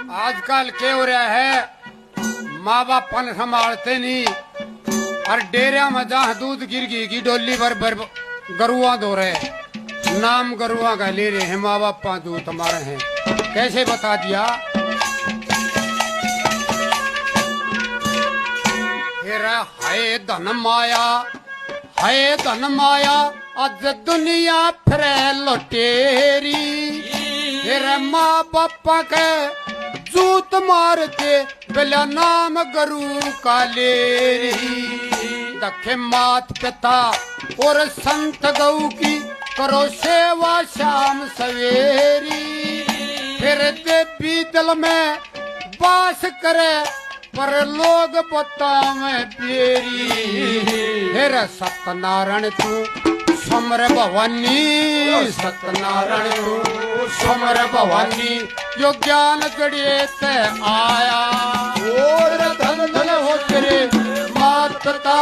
आजकल क्या हो रहा है, माँ बाप पन संभालते नहीं और डेरिया में जहाँ दूध गिर गई की डोली भर गरुआ धो रहे, नाम गरुआ का ले रहे हैं, माँ बाप दूध हमारे हैं। कैसे बता दिया? हाय धन माया, हाय धन माया, आज दुनिया फिर लुटेरी। तेरे माँ बापा के जूत मारते बिला नाम गरु का लेरी। दखे मात पिता और संत गौ की करो सेवा शाम सवेरी। फिर देवी दिल में बास करे पर लोग बतावे पेरी। फिर सत्यनारायण तू समर भवानी, सत्यनारायण तू समर भवानी, जो ज्ञान जड़िए ते आया और धन धन हो तेरे मात पिता